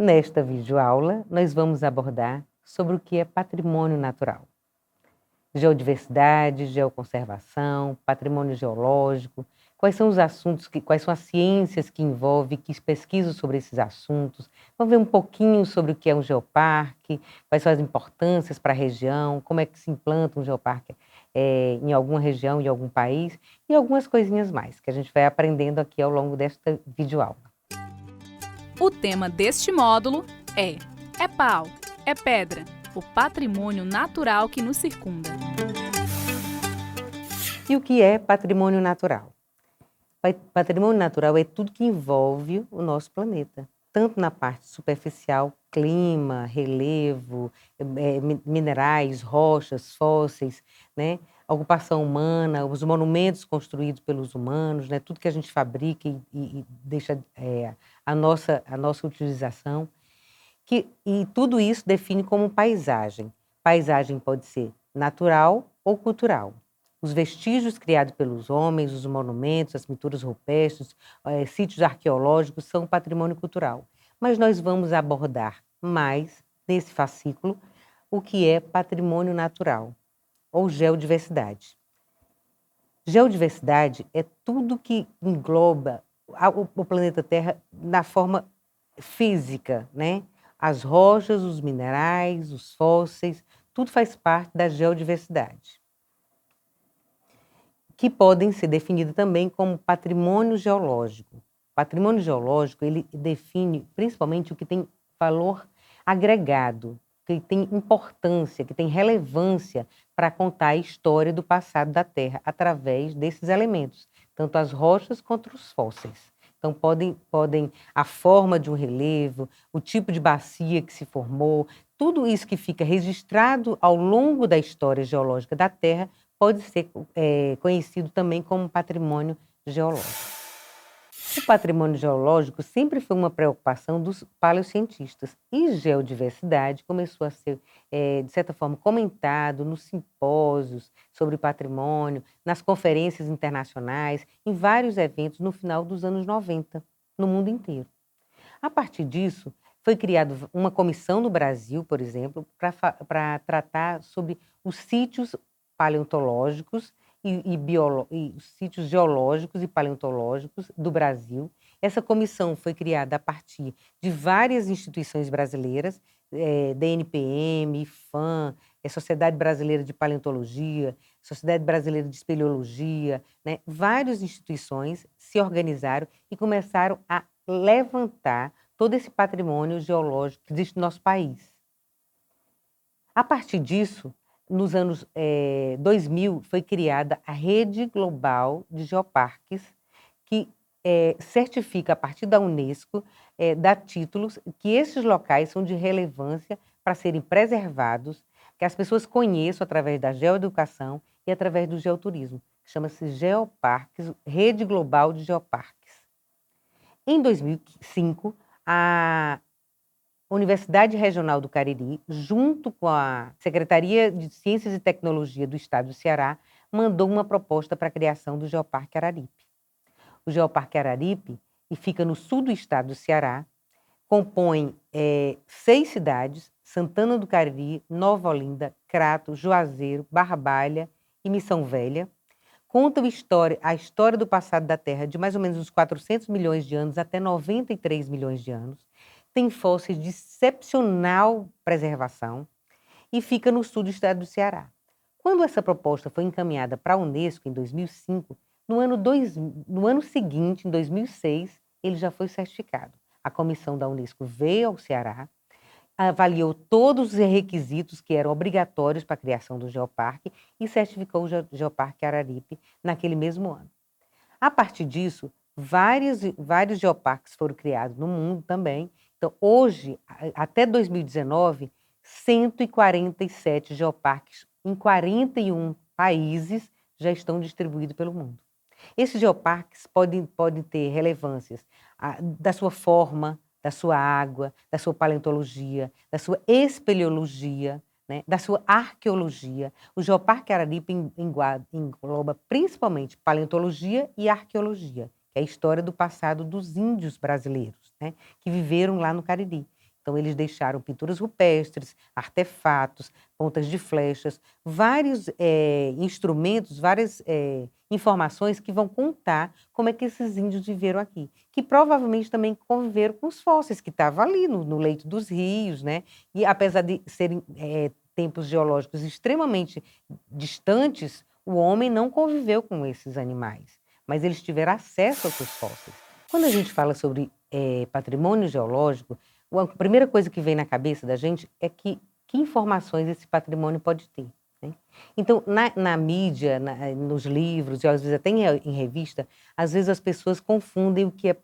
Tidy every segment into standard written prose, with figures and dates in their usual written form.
Nesta videoaula, nós vamos abordar sobre o que é patrimônio natural. Geodiversidade, geoconservação, patrimônio geológico, quais são os assuntos, quais são as ciências que envolvem, que pesquisam sobre esses assuntos. Vamos ver um pouquinho sobre o que é um geoparque, quais são as importâncias para a região, como é que se implanta um geoparque em alguma região, em algum país, e algumas coisinhas mais, que a gente vai aprendendo aqui ao longo desta videoaula. O tema deste módulo é pau, é pedra, o patrimônio natural que nos circunda. E o que é patrimônio natural? Patrimônio natural é tudo que envolve o nosso planeta, tanto na parte superficial, clima, relevo, minerais, rochas, fósseis, né? Ocupação humana, os monumentos construídos pelos humanos, né? Tudo que a gente fabrica e deixa a nossa utilização. E tudo isso define como paisagem. Paisagem pode ser natural ou cultural. Os vestígios criados pelos homens, os monumentos, as pinturas rupestres, sítios arqueológicos são patrimônio cultural. Mas nós vamos abordar mais, nesse fascículo, o que é patrimônio natural, ou geodiversidade. Geodiversidade é tudo que engloba o planeta Terra na forma física, né? As rochas, os minerais, os fósseis, tudo faz parte da geodiversidade, que podem ser definidos também como patrimônio geológico. Patrimônio geológico, ele define principalmente o que tem valor agregado, que tem importância, que tem relevância para contar a história do passado da Terra através desses elementos, tanto as rochas quanto os fósseis. Então, podem a forma de um relevo, o tipo de bacia que se formou, tudo isso que fica registrado ao longo da história geológica da Terra pode ser conhecido também como patrimônio geológico. O patrimônio geológico sempre foi uma preocupação dos paleocientistas e geodiversidade começou a ser, de certa forma, comentado nos simpósios sobre patrimônio, nas conferências internacionais, em vários eventos no final dos anos 90, no mundo inteiro. A partir disso, foi criada uma comissão no Brasil, por exemplo, para tratar sobre os sítios paleontológicos e sítios geológicos e paleontológicos do Brasil. Essa comissão foi criada a partir de várias instituições brasileiras, DNPM, IFAM, Sociedade Brasileira de Paleontologia, Sociedade Brasileira de Espeleologia, né? Várias instituições se organizaram e começaram a levantar todo esse patrimônio geológico que existe no nosso país. A partir disso, nos anos 2000, foi criada a Rede Global de Geoparques, que certifica, a partir da Unesco, dá títulos que esses locais são de relevância para serem preservados, que as pessoas conheçam através da geoeducação e através do geoturismo. Chama-se Geoparques, Rede Global de Geoparques. Em 2005, a Universidade Regional do Cariri, junto com a Secretaria de Ciências e Tecnologia do Estado do Ceará, mandou uma proposta para a criação do Geoparque Araripe. O Geoparque Araripe, que fica no sul do estado do Ceará, compõe 6 cidades: Santana do Cariri, Nova Olinda, Crato, Juazeiro, Barbalha e Missão Velha. Conta a história do passado da Terra de mais ou menos uns 400 milhões de anos até 93 milhões de anos. Tem fósseis de excepcional preservação e fica no sul do estado do Ceará. Quando essa proposta foi encaminhada para a Unesco em 2005, no ano seguinte, em 2006, ele já foi certificado. A comissão da Unesco veio ao Ceará, avaliou todos os requisitos que eram obrigatórios para a criação do geoparque e certificou o Geoparque Araripe naquele mesmo ano. A partir disso, vários geoparques foram criados no mundo também. Então, hoje, até 2019, 147 geoparques em 41 países já estão distribuídos pelo mundo. Esses geoparques podem ter relevâncias da sua forma, da sua água, da sua paleontologia, da sua espeleologia, né, da sua arqueologia. O Geoparque Araripe engloba principalmente paleontologia e arqueologia, que é a história do passado dos índios brasileiros, né, que viveram lá no Cariri. Então, eles deixaram pinturas rupestres, artefatos, pontas de flechas, vários instrumentos, várias informações que vão contar como é que esses índios viveram aqui, que provavelmente também conviveram com os fósseis que estavam ali no leito dos rios, né? E apesar de serem tempos geológicos extremamente distantes, o homem não conviveu com esses animais, mas eles tiveram acesso aos seus fósseis. Quando a gente fala sobre patrimônio geológico, a primeira coisa que vem na cabeça da gente é que informações esse patrimônio pode ter, né? Então, na mídia, nos livros, e às vezes até em revista, às vezes as pessoas confundem o que é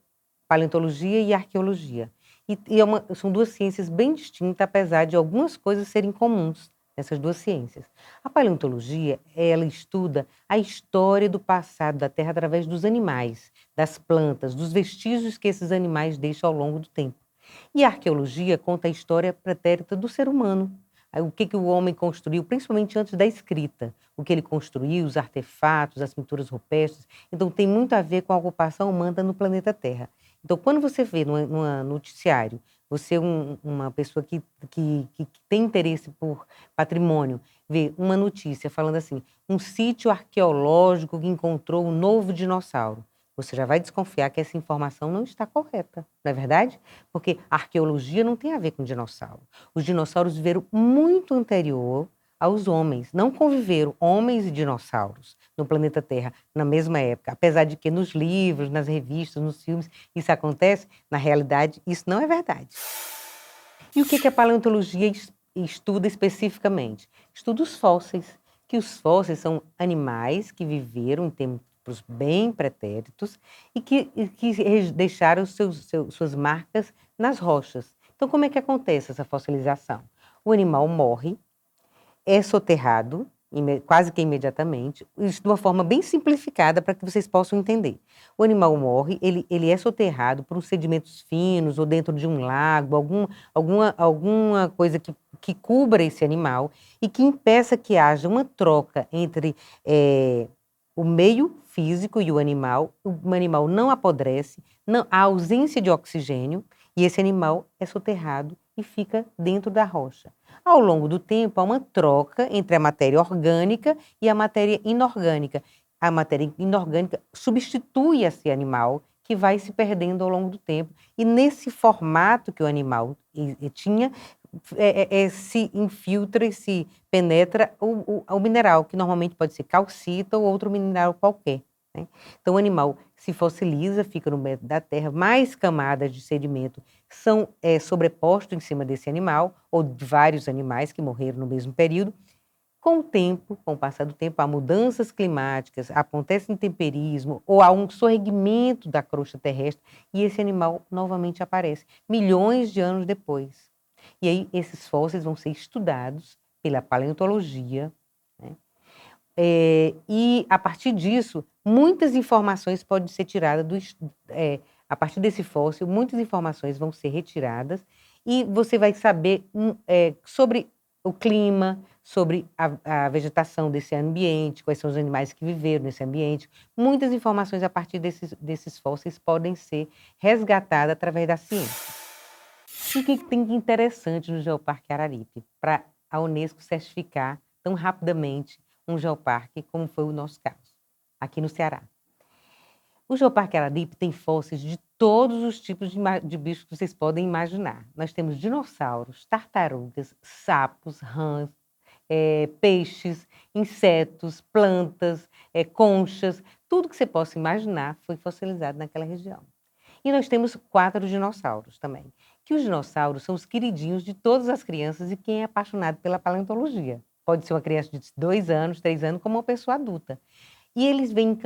paleontologia e arqueologia. São duas ciências bem distintas, apesar de algumas coisas serem comuns nessas duas ciências. A paleontologia, ela estuda a história do passado da Terra através dos animais, das plantas, dos vestígios que esses animais deixam ao longo do tempo. E a arqueologia conta a história pretérita do ser humano. O que o homem construiu, principalmente antes da escrita. O que ele construiu, os artefatos, as pinturas rupestres. Então, tem muito a ver com a ocupação humana no planeta Terra. Então, quando você vê no noticiário, você uma pessoa que tem interesse por patrimônio, vê uma notícia falando assim, um sítio arqueológico que encontrou um novo dinossauro. Você já vai desconfiar que essa informação não está correta, não é verdade? Porque a arqueologia não tem a ver com dinossauro. Os dinossauros viveram muito anterior aos homens. Não conviveram homens e dinossauros no planeta Terra na mesma época. Apesar de que nos livros, nas revistas, nos filmes, isso acontece, na realidade, isso não é verdade. E o que a paleontologia estuda especificamente? Estuda os fósseis, que os fósseis são animais que viveram em tempos bem pretéritos e que deixaram suas marcas nas rochas. Então, como é que acontece essa fossilização? O animal morre, é soterrado, quase que imediatamente, isso de uma forma bem simplificada para que vocês possam entender. O animal morre, ele é soterrado por uns sedimentos finos ou dentro de um lago, alguma coisa que cubra esse animal e que impeça que haja uma troca entre o meio físico e o animal não apodrece, há ausência de oxigênio e esse animal é soterrado e fica dentro da rocha. Ao longo do tempo, há uma troca entre a matéria orgânica e a matéria inorgânica. A matéria inorgânica substitui esse animal que vai se perdendo ao longo do tempo. E nesse formato que o animal tinha, se infiltra e se penetra o mineral, que normalmente pode ser calcita ou outro mineral qualquer, né? Então, o animal se fossiliza, fica no meio da terra, mais camadas de sedimento são sobrepostos em cima desse animal, ou de vários animais que morreram no mesmo período. Com o tempo, com o passar do tempo, há mudanças climáticas, acontece intemperismo, ou há um sorregimento da crosta terrestre, e esse animal novamente aparece, milhões de anos depois. E aí, esses fósseis vão ser estudados pela paleontologia, né? E, a partir disso, muitas informações podem ser tiradas a partir desse fóssil, muitas informações vão ser retiradas e você vai saber sobre o clima, sobre a vegetação desse ambiente, quais são os animais que viveram nesse ambiente. Muitas informações a partir desses fósseis podem ser resgatadas através da ciência. E o que tem de interessante no Geoparque Araripe, para a Unesco certificar tão rapidamente um geoparque como foi o nosso caso, aqui no Ceará? O Geoparque Araripe tem fósseis de todos os tipos de bichos que vocês podem imaginar. Nós temos dinossauros, tartarugas, sapos, rãs, peixes, insetos, plantas, conchas, tudo que você possa imaginar foi fossilizado naquela região. E nós temos 4 dinossauros também, que os dinossauros são os queridinhos de todas as crianças e quem é apaixonado pela paleontologia. Pode ser uma criança de 2 anos, 3 anos, como uma pessoa adulta. E ele vem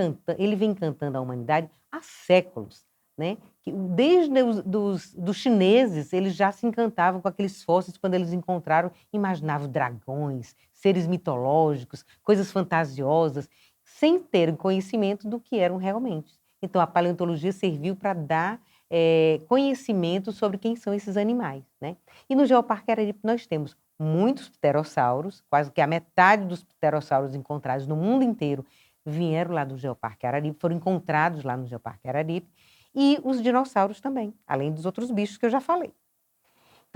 encantando a humanidade há séculos, né? Desde dos chineses, eles já se encantavam com aqueles fósseis quando eles encontraram, imaginavam dragões, seres mitológicos, coisas fantasiosas, sem terem conhecimento do que eram realmente. Então, a paleontologia serviu para dar conhecimento sobre quem são esses animais, né? E no Geoparque Araripe nós temos muitos pterossauros, quase que a metade dos pterossauros encontrados no mundo inteiro vieram lá do Geoparque Araripe, foram encontrados lá no Geoparque Araripe, e os dinossauros também, além dos outros bichos que eu já falei.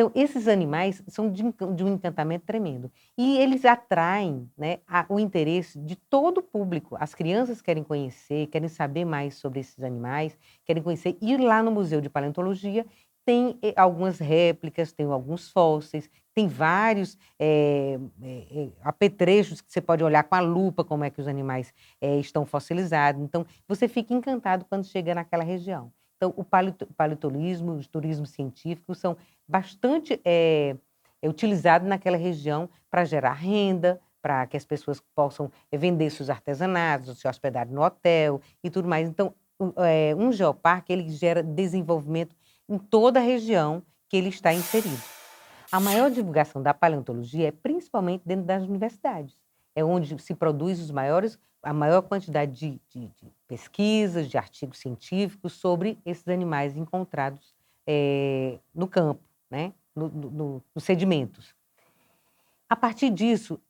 Então, esses animais são de um encantamento tremendo. E eles atraem, né, o interesse de todo o público. As crianças querem conhecer, querem saber mais sobre esses animais, querem conhecer. E lá no Museu de Paleontologia tem algumas réplicas, tem alguns fósseis, tem vários apetrechos que você pode olhar com a lupa como é que os animais estão fossilizados. Então, você fica encantado quando chega naquela região. Então, o paleontologismo, o turismo científico são bastante utilizados naquela região para gerar renda, para que as pessoas possam vender seus artesanatos, se hospedarem no hotel e tudo mais. Então, um geoparque ele gera desenvolvimento em toda a região que ele está inserido. A maior divulgação da paleontologia é principalmente dentro das universidades. É onde se produz a maior quantidade de pesquisas, de artigos científicos sobre esses animais encontrados no campo, né? Nos sedimentos. A partir disso,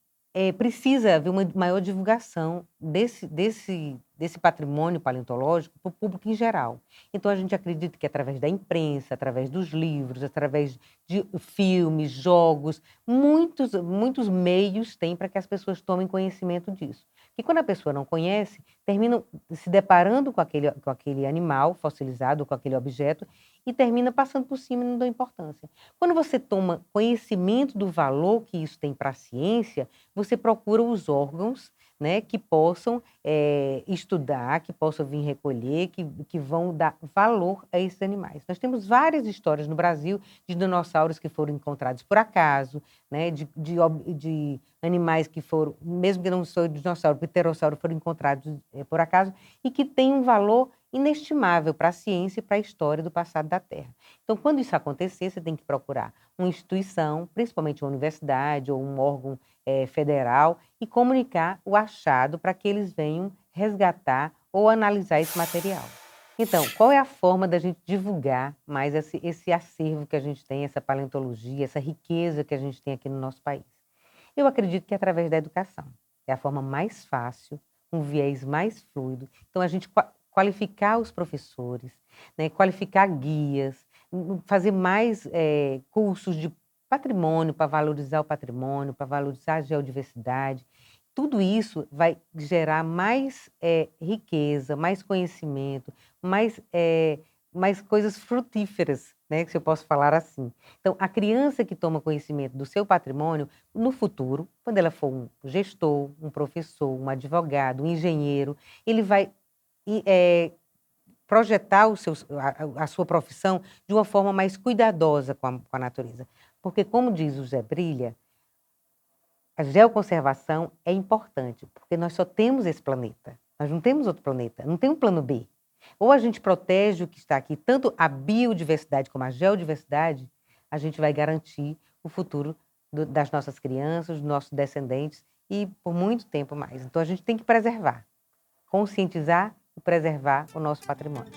precisa haver uma maior divulgação desse patrimônio paleontológico para o público em geral. Então, a gente acredita que através da imprensa, através dos livros, através de filmes, jogos, muitos meios tem para que as pessoas tomem conhecimento disso. E quando a pessoa não conhece, termina se deparando com aquele animal fossilizado, com aquele objeto, e termina passando por cima e não dá importância. Quando você toma conhecimento do valor que isso tem para a ciência, você procura os órgãos, né, que possam estudar, que possam vir recolher, que vão dar valor a esses animais. Nós temos várias histórias no Brasil de dinossauros que foram encontrados por acaso, né, de animais que foram, mesmo que não sejam dinossauro, pterossauro, foram encontrados por acaso e que têm um valor inestimável para a ciência e para a história do passado da Terra. Então, quando isso acontecer, você tem que procurar uma instituição, principalmente uma universidade ou um órgão federal, e comunicar o achado para que eles venham resgatar ou analisar esse material. Então, qual é a forma da gente divulgar mais esse acervo que a gente tem, essa paleontologia, essa riqueza que a gente tem aqui no nosso país? Eu acredito que é através da educação. É a forma mais fácil, um viés mais fluido. Então, a gente qualificar os professores, né, qualificar guias, fazer mais cursos de patrimônio, para valorizar o patrimônio, para valorizar a geodiversidade. Tudo isso vai gerar mais riqueza, mais conhecimento, mais coisas frutíferas, né, se eu posso falar assim. Então, a criança que toma conhecimento do seu patrimônio, no futuro, quando ela for um gestor, um professor, um advogado, um engenheiro, ele vai projetar a sua profissão de uma forma mais cuidadosa com a natureza. Porque, como diz o Zé Brilha, a geoconservação é importante, porque nós só temos esse planeta. Nós não temos outro planeta, não tem um plano B. Ou a gente protege o que está aqui, tanto a biodiversidade como a geodiversidade, a gente vai garantir o futuro das nossas crianças, dos nossos descendentes e por muito tempo mais. Então a gente tem que preservar, conscientizar e preservar o nosso patrimônio.